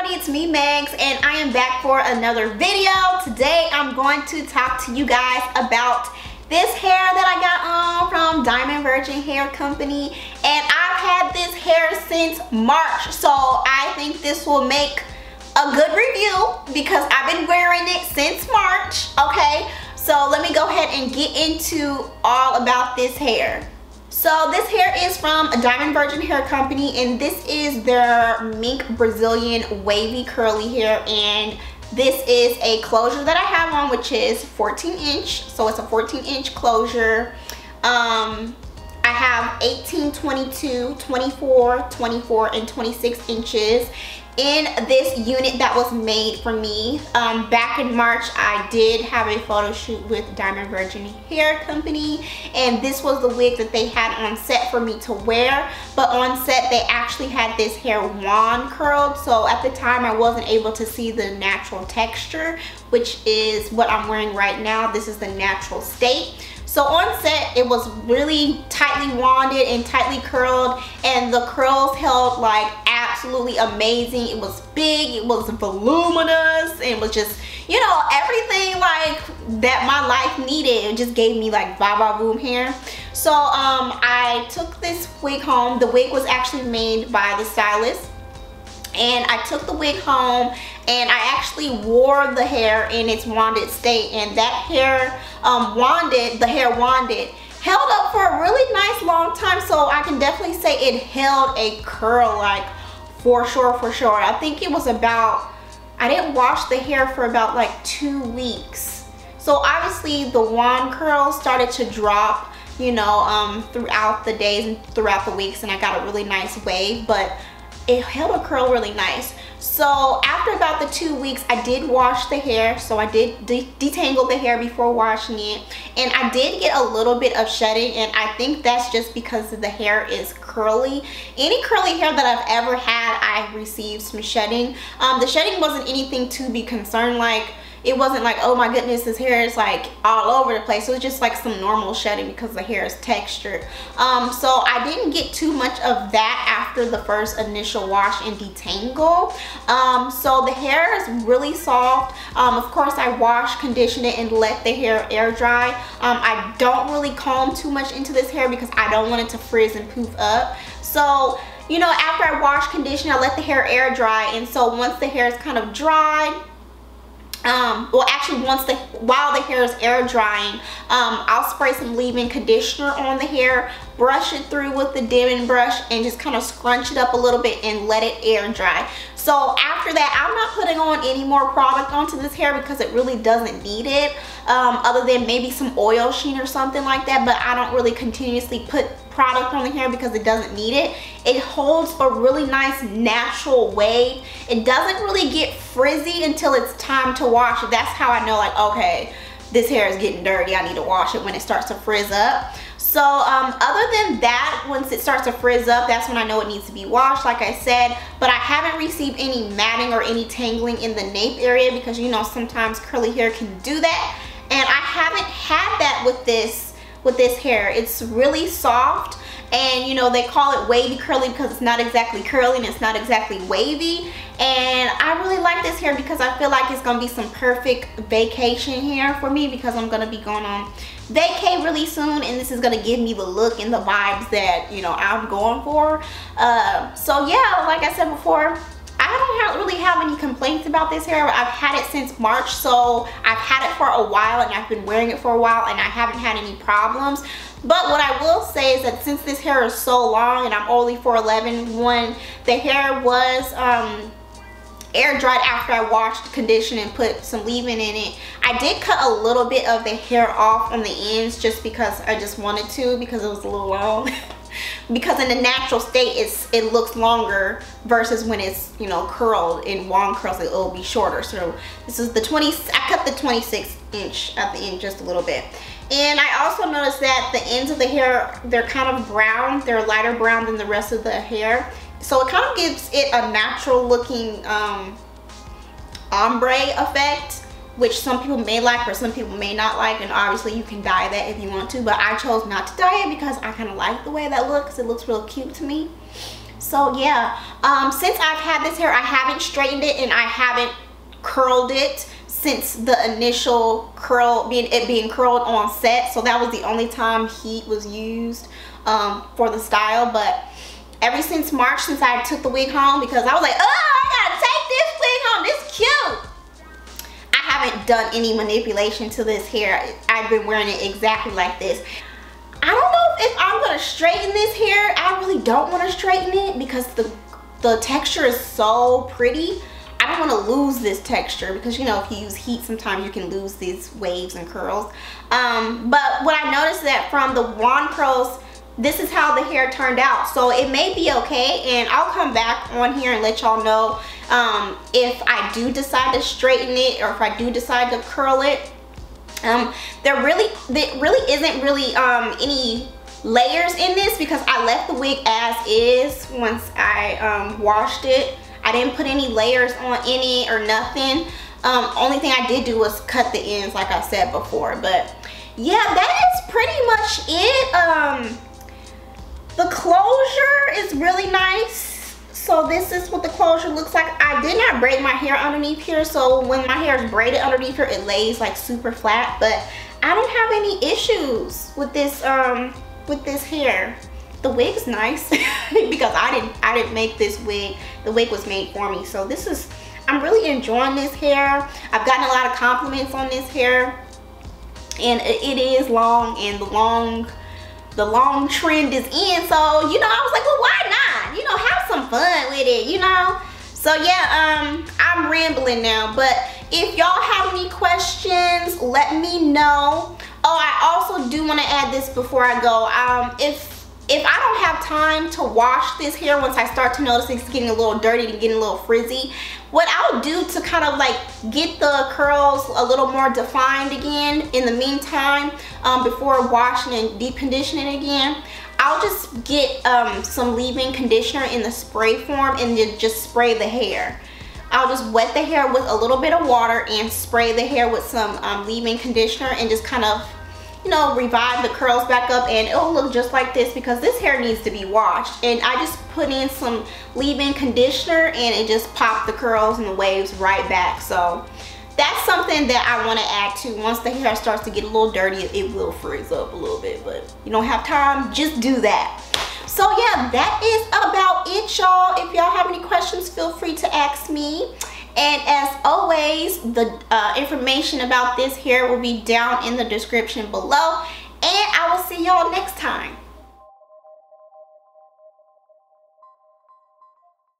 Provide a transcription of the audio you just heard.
everybody, it's me Megs, and I am back for another video. Today I'm going to talk to you guys about this hair that I got on from Diamond Virgin Hair Company, and I've had this hair since March, so I think this will make a good review because I've been wearing it since March. Okay, so let me go ahead and get into all about this hair. So this hair is from Diamond Virgin Hair Company, and this is their Mink Brazilian Wavy Curly hair, and this is a closure that I have on, which is 14 inch. So it's a 14-inch closure. I have 18, 22, 24, 24, and 26 inches in this unit that was made for me. Back in March, I did have a photo shoot with Diamond Virgin Hair Company, and this was the wig that they had on set for me to wear. But on set, they actually had this hair wand curled, so at the time I wasn't able to see the natural texture, which is what I'm wearing right now. This is the natural state. So on set, it was really tightly wanded and tightly curled, and the curls held like absolutely amazing. It was big, it was voluminous, it was just, you know, everything like that my life needed. It just gave me like Vaca boom hair. So I took this wig home. The wig was actually made by the stylist, and I took the wig home and I actually wore the hair in its wanded state, and that hair the hair wanded held up for a really nice long time. So I can definitely say it held a curl, like for sure. I think it was about, I didn't wash the hair for about like 2 weeks. So obviously the wand curl started to drop, you know, throughout the days and throughout the weeks, and I got a really nice wave, but it held a curl really nice. So after about the 2 weeks, I did wash the hair. So I did detangle the hair before washing it, and I did get a little bit of shedding, and I think that's just because the hair is curly. Any curly hair that I've ever had, I received some shedding. The shedding wasn't anything to be concerned, like it wasn't like, oh my goodness, this hair is like all over the place. It was just like some normal shedding because the hair is textured. So I didn't get too much of that after the first initial wash and detangle. So the hair is really soft. Of course, I wash, condition it, and let the hair air dry. I don't really comb too much into this hair because I don't want it to frizz and poof up. So, you know, after I wash, condition, I let the hair air dry, and so once the hair is kind of dry, well, actually while the hair is air drying, I'll spray some leave-in conditioner on the hair, brush it through with the Demon brush, and just kind of scrunch it up a little bit and let it air dry. So after that, I'm not putting on any more product onto this hair because it really doesn't need it, other than maybe some oil sheen or something like that. But I don't really continuously put product on the hair because it doesn't need it. It holds a really nice natural wave. It doesn't really get frizzy until it's time to wash it. That's how I know, like, okay, this hair is getting dirty, I need to wash it, when it starts to frizz up. So other than that, once it starts to frizz up, that's when I know it needs to be washed, like I said. But I haven't received any matting or any tangling in the nape area because, you know, sometimes curly hair can do that, and I haven't had that with this hair. It's really soft, and you know, they call it wavy curly because it's not exactly curly and it's not exactly wavy. And I really like this hair because I feel like it's gonna be some perfect vacation hair for me, because I'm gonna be going on vacay really soon, and this is gonna give me the look and the vibes that, you know, I'm going for. So yeah, like I said before, I don't really have any complaints about this hair. I've had it since March, so I've had it for a while, and I've been wearing it for a while, and I haven't had any problems. But what I will say is that since this hair is so long, and I'm only 4'11", when the hair was air dried after I washed, conditioned, and put some leave-in in it, I did cut a little bit of the hair off on the ends just because I just wanted to, because it was a little long. Because in the natural state, it looks longer versus when it's, you know, curled in wand curls, it will be shorter. So this is the I cut the 26 inch at the end just a little bit. And I also noticed that the ends of the hair, they're kind of brown. They're lighter brown than the rest of the hair. So it kind of gives it a natural looking ombre effect, which some people may like or some people may not like, and obviously you can dye that if you want to, but I chose not to dye it because I kind of like the way that looks. It looks real cute to me. So yeah, since I've had this hair, I haven't straightened it and I haven't curled it since the initial curl, being curled on set. So that was the only time heat was used for the style. But ever since March, since I took the wig home, because I was like, oh, I gotta take this wig home, this cute. I haven't done any manipulation to this hair. I've been wearing it exactly like this. I don't know if I'm gonna straighten this hair. I really don't want to straighten it because the texture is so pretty. I don't want to lose this texture because, you know, if you use heat, sometimes you can lose these waves and curls. But what I noticed that from the wand curls, this is how the hair turned out. So it may be okay, and I'll come back on here and let y'all know if I do decide to straighten it or if I do decide to curl it. There really isn't really any layers in this because I left the wig as is once I washed it. I didn't put any layers on in it or nothing. Only thing I did do was cut the ends like I said before. But yeah, that is pretty much it. The closure is really nice. So this is what the closure looks like. I did not braid my hair underneath here, so when my hair is braided underneath here, it lays like super flat. But I don't have any issues with this hair. The wig is nice because I didn't make this wig. The wig was made for me. So this is, I'm really enjoying this hair. I've gotten a lot of compliments on this hair, and it is long, and the long trend is in. So, you know, I was like, well, why not? You know, have some fun with it, you know? So yeah, I'm rambling now, but if y'all have any questions, let me know. Oh, I also do want to add this before I go. If I don't have time to wash this hair, once I start to notice it's getting a little dirty and getting a little frizzy, what I'll do to kind of like get the curls a little more defined again in the meantime, before washing and deep conditioning again, I'll just get some leave-in conditioner in the spray form and then just spray the hair. I'll just wet the hair with a little bit of water and spray the hair with some leave-in conditioner and just kind of, you know, revive the curls back up, and it'll look just like this because this hair needs to be washed. And I just put in some leave-in conditioner and it just popped the curls and the waves right back. So that's something that I want to add to. Once the hair starts to get a little dirty, it will frizz up a little bit, but you don't have time, just do that. So yeah, that is about it, y'all. If y'all have any questions, feel free to ask me. And as always, the information about this hair will be down in the description below. And I will see y'all next time.